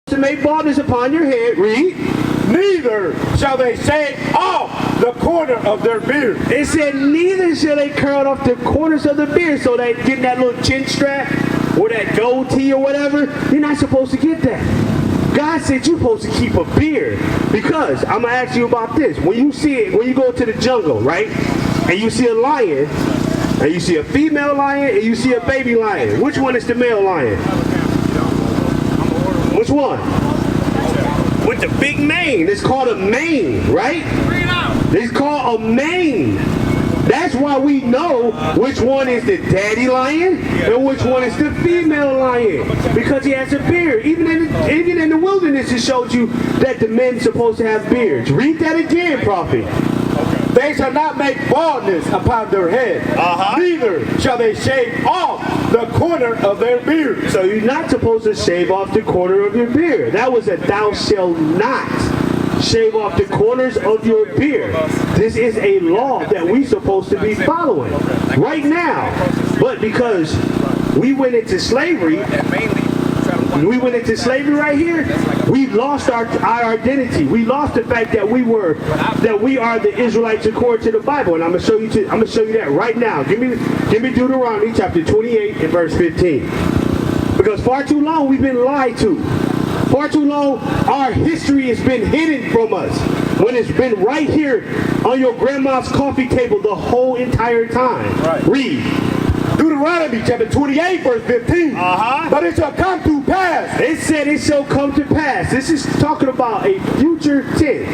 To make baldness upon your head, read. Neither shall they shave off the corner of their beard. It said, neither shall they curl off the corners of the beard. So that getting that little chin strap or that goatee or whatever, you're not supposed to get that. God said you're supposed to keep a beard. Because I'm gonna ask you about this. When you go to the jungle, right? And you see a lion, and you see a female lion, and you see a baby lion. Which one is the male lion? Which one? With the big mane. It's called a mane, right? It's called a mane. That's why we know which one is the daddy lion and which one is the female lion. Because he has a beard. Even in the wilderness, it showed you that the men's supposed to have beards. Read that again, prophet. They shall not make baldness upon their head. Neither shall they shave off the corner of their beard. So you're not supposed to shave off the corner of your beard. That was a thou shalt not shave off the corners of your beard. This is a law that we're supposed to be following right now. But because we went into slavery, right here, we lost our identity. We lost the fact that we are the Israelites according to the Bible. And I'm gonna show you that right now. Give me Deuteronomy chapter 28 and verse 15. Because far too long we've been lied to. Far too long our history has been hidden from us when it's been right here on your grandma's coffee table the whole entire time. Right. Read. Deuteronomy chapter 28 verse 15. But it shall come to pass. It said it shall come to pass. This is talking about a future tense.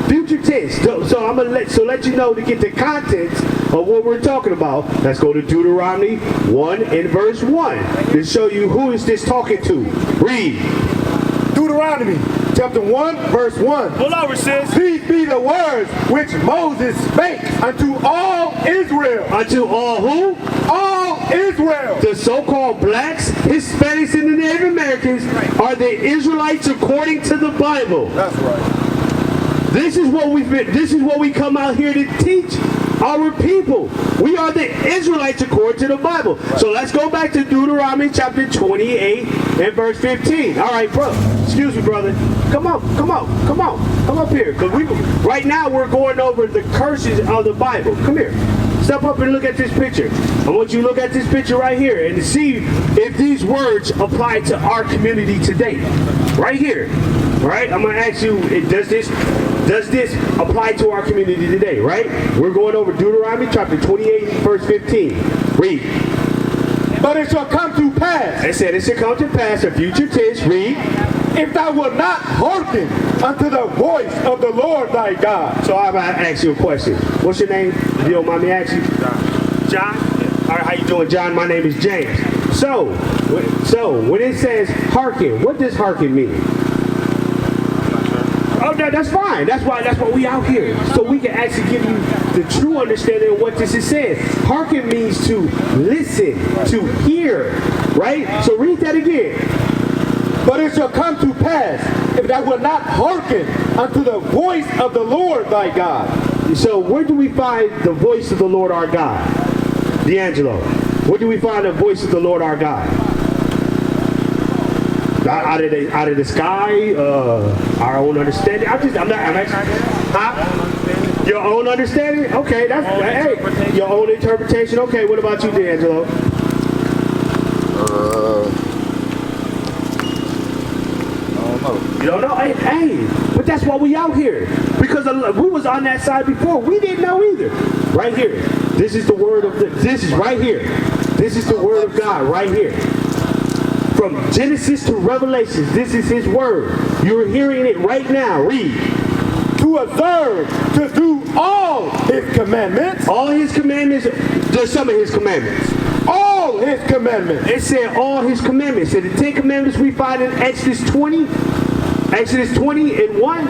Future tense. So I'm gonna let you know to get the contents of what we're talking about. Let's go to Deuteronomy 1 and verse 1 to show you who is this talking to. Read. Deuteronomy chapter 1 verse 1. Hold over, sis. These be the words which Moses spake unto all Israel. Unto all who? All Israel. The so-called blacks, Hispanics, and the Native Americans are the Israelites according to the Bible. That's right. This is what we come out here to teach our people. We are the Israelites according to the Bible. Right. So let's go back to Deuteronomy chapter 28 and verse 15. All right, bro. Excuse me, brother. Come up here. Because right now we're going over the curses of the Bible. Come here. Step up and look at this picture. I want you to look at this picture right here and to see if these words apply to our community today. Right here. Right? I'm going to ask you, does this apply to our community today? Right? We're going over Deuteronomy chapter 28 verse 15. Read. But it shall come to pass. It said it shall come to pass, a future tense. Read. If thou wilt not hearken unto the voice of the Lord thy God. So I'm going to ask you a question. What's your name? If you don't mind me asking. John? All right, how you doing, John? My name is James. So when it says hearken, what does hearken mean? Oh, that's fine. That's why we out here. So we can actually give you the true understanding of what this is saying. Hearken means to listen, to hear, right? So read that again. But it shall come to pass, if thou wilt not hearken unto the voice of the Lord thy God. So where do we find the voice of the Lord our God? D'Angelo, where do we find the voice of the Lord our God? Out of the sky, our own understanding. I'm actually, huh? Your own understanding? Okay, hey, your own interpretation. Okay, what about you, D'Angelo? You don't know? Hey, but that's why we out here. Because we was on that side before. We didn't know either. Right here. This is the word of this is right here. This is the word of God right here. From Genesis to Revelation, this is his word. You're hearing it right now. Read. To observe, to do all his commandments. All his commandments. There's some of his commandments. All his commandments. It said all his commandments. And the 10 commandments we find in Exodus 20 and 1.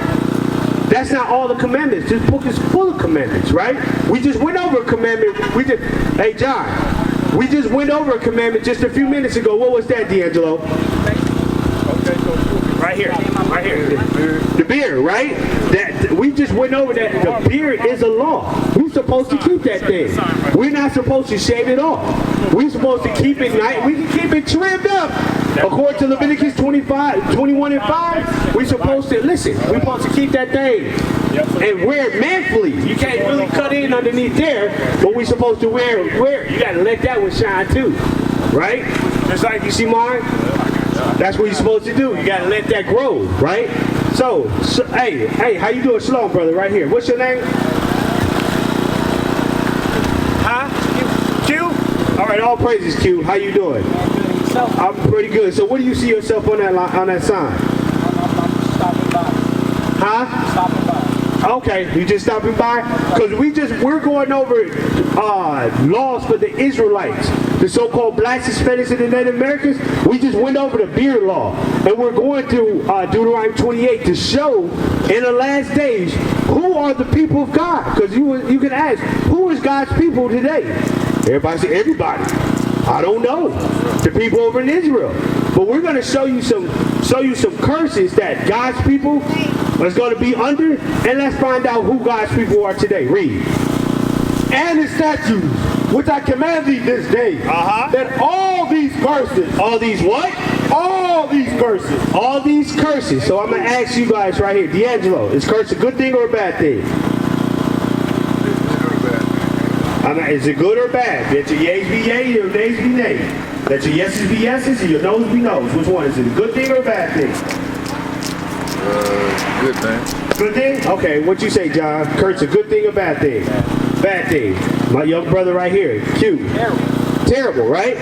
That's not all the commandments. This book is full of commandments, right? We just went over a commandment. Hey, John, we just went over a commandment just a few minutes ago. What was that, D'Angelo? Right here. The beard, right? We just went over that. The beard is a law. We're supposed to keep that thing. We're not supposed to shave it off. We're supposed to keep it nice. We can keep it trimmed up. According to Leviticus 21 and 5, we're supposed to, listen, we're supposed to keep that thing and wear it manfully. You can't really cut in underneath there, but we're supposed to wear. You got to let that one shine too, right? Just like you see mine. That's what you're supposed to do. You got to let that grow, right? So hey, how you doing? Shalom, brother, right here. What's your name? Huh? Q? All right, all praises, Q. How you doing? I'm pretty good. So what do you see yourself on that sign? I'm stopping by. Huh? Stopping by. Okay, you just stopping by? Because we're going over laws for the Israelites, the so-called blacks, Hispanics, and the Native Americans. We just went over the beard law, and we're going through Deuteronomy 28 to show in the last days who are the people of God. Because you can ask, who is God's people today? Everybody say everybody. I don't know. The people over in Israel. But we're going to show you some curses that God's people is going to be under, and let's find out who God's people are today. Read. And his statutes, which I command thee this day, that all these curses. All these what? All these curses. All these curses. So I'm going to ask you guys right here. D'Angelo, is curse a good thing or a bad thing? Is it good or bad? Let your yeas be yea, your nays be nay. Let your yeses be yeses, and your noes be noes. Which one? Is it a good thing or a bad thing? Good thing. Good thing? Okay, what you say, John? Kurt's a good thing or bad thing? Bad thing. My young brother right here, Q. Terrible, right?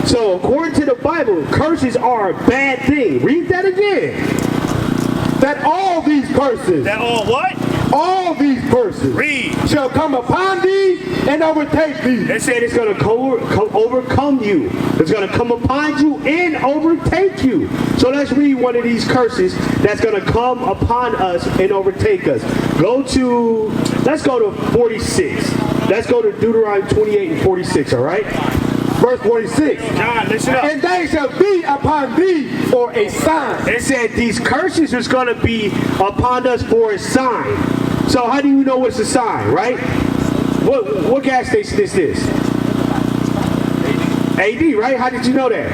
So according to the Bible, curses are a bad thing. Read that again. That all these curses. That all what? All these curses. Read. Shall come upon thee and overtake thee. They said it's going to overcome you. It's going to come upon you and overtake you. So let's read one of these curses that's going to come upon us and overtake us. Let's go to 46. Let's go to Deuteronomy 28 and 46, all right? Verse 46. John, listen up. And they shall be upon thee for a sign. It said these curses is going to be upon us for a sign. So how do you know it's a sign, right? What gas station is this? AD, right? How did you know that?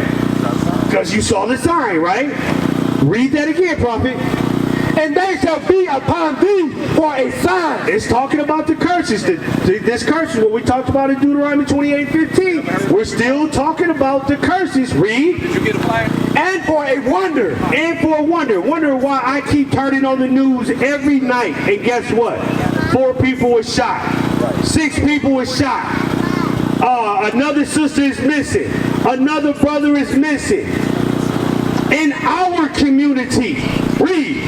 Because you saw the sign, right? Read that again, prophet. And they shall be upon thee for a sign. It's talking about the curses. This curses, what we talked about in Deuteronomy 28:15. We're still talking about the curses. Read. Did you get a flyer? And for a wonder. And for a wonder. Wonder why I keep turning on the news every night. And guess what? 4 people were shot. 6 people were shot. Another sister is missing. Another brother is missing. In our community. Read.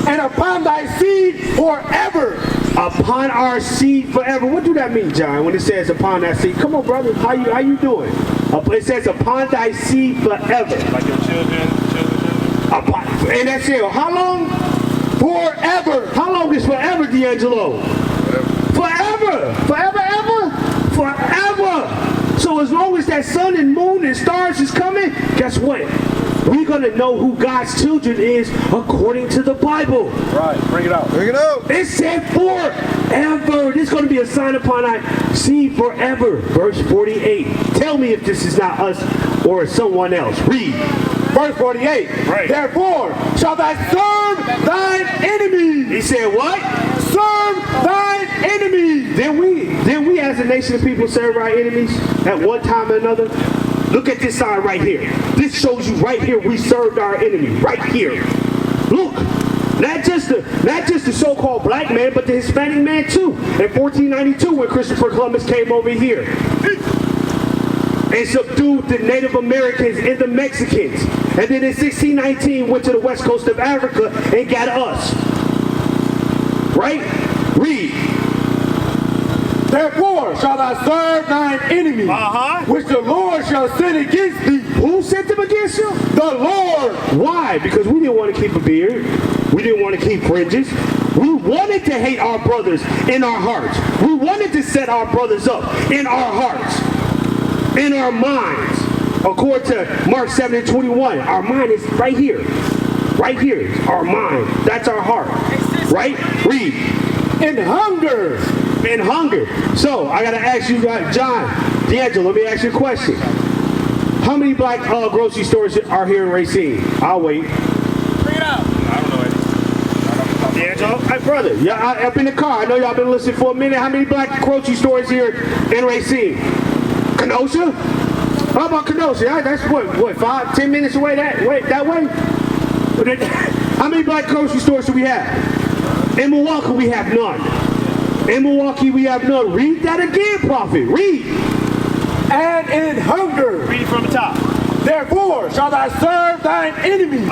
And upon thy seed forever. Upon our seed forever. What do that mean, John, when it says upon that seed? Come on, brother. How you doing? It says upon thy seed forever. Like your children. And that's it. How long? Forever. How long is forever, D'Angelo? Forever. Forever, ever? Forever. So as long as that sun and moon and stars is coming, guess what? We're going to know who God's children is according to the Bible. Right, bring it out. Bring it out. It said forever. This is going to be a sign upon our seed forever. Verse 48. Tell me if this is not us or someone else. Read. Verse 48. Right. Therefore shall thou serve thine enemies. He said what? Serve thine enemies. Then we as a nation of people serve our enemies at one time or another. Look at this sign right here. This shows you right here we served our enemy. Right here. Look. Not just the so-called black man, but the Hispanic man too. In 1492 when Christopher Columbus came over here and subdued the Native Americans and the Mexicans. And then in 1619 went to the west coast of Africa and got us. Right? Read. Therefore shall thou serve thine enemy, which the Lord shall send against thee. Who sent them against you? The Lord. Why? Because we didn't want to keep a beard. We didn't want to keep fringes. We wanted to hate our brothers in our hearts. We wanted to set our brothers up in our hearts, in our minds. According to Mark 7:21, our mind is right here. Right here is our mind. That's our heart. Right? Read. In hunger. In hunger. So, I got to ask you, John, D'Angelo, let me ask you a question. How many black grocery stores are here in Racine? I'll wait. Bring it out. I don't know anything. D'Angelo? Hey, brother, y'all up in the car. I know y'all been listening for a minute. How many black grocery stores here in Racine? Kenosha? How about Kenosha? That's what, 5, 10 minutes away that way? How many black grocery stores do we have? In Milwaukee, we have none. In Milwaukee, we have none. Read that again, prophet. Read. And in hunger. Read from the top. Therefore shall thou serve thine enemy,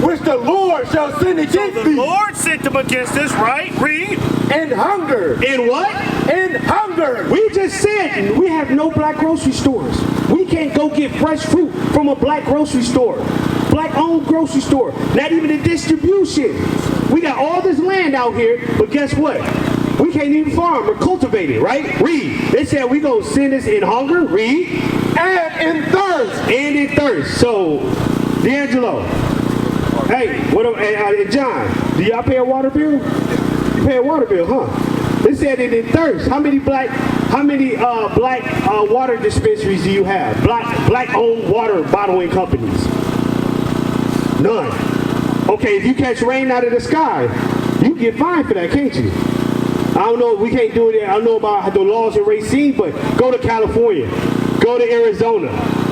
which the Lord shall send against The thee. Lord sent them against us, right? Read. In hunger. In what? In hunger. We just said we have no black grocery stores. We can't go get fresh fruit from a black grocery store. Black-owned grocery store. Not even a distribution. We got all this land out here, but guess what? We can't even farm or cultivate it, right? Read. They said we gonna send us in hunger. Read. And in thirst. And in thirst. So, D'Angelo. Hey, and John, do y'all pay a water bill? You pay a water bill, huh? They said that in thirst. How many black water dispensaries do you have? Black-owned water bottling companies? None. Okay, if you catch rain out of the sky, you get fined for that, can't you? I don't know, we can't do it. I don't know about the laws in Racine, but go to California, go to Arizona,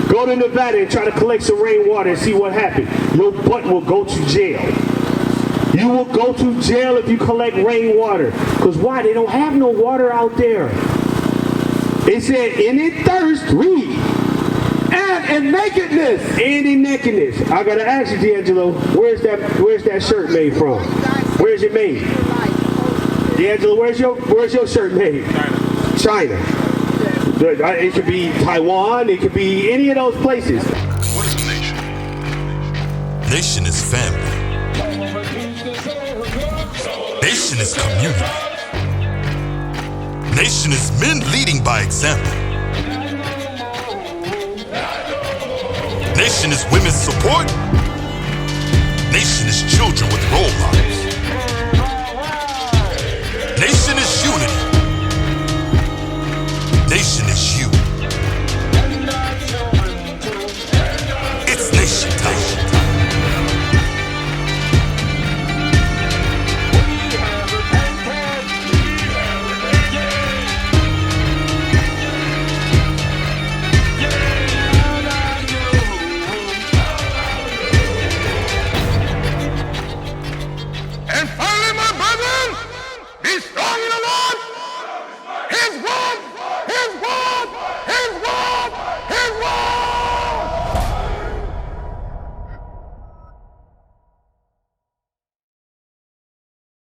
go to Nevada and try to collect some rainwater and see what happens. Your butt will go to jail. You will go to jail if you collect rainwater. Because why? They don't have no water out there. It said, and in thirst, read. And in nakedness. And in nakedness. I gotta ask you, D'Angelo, where's that shirt made from? Where's it made? D'Angelo, where's your shirt made? China. It could be Taiwan, it could be any of those places. What is a nation? Nation is family. Nation is community. Nation is men leading by example. Nation is women's support. Nation is children with role models. Nation is unity. Nation is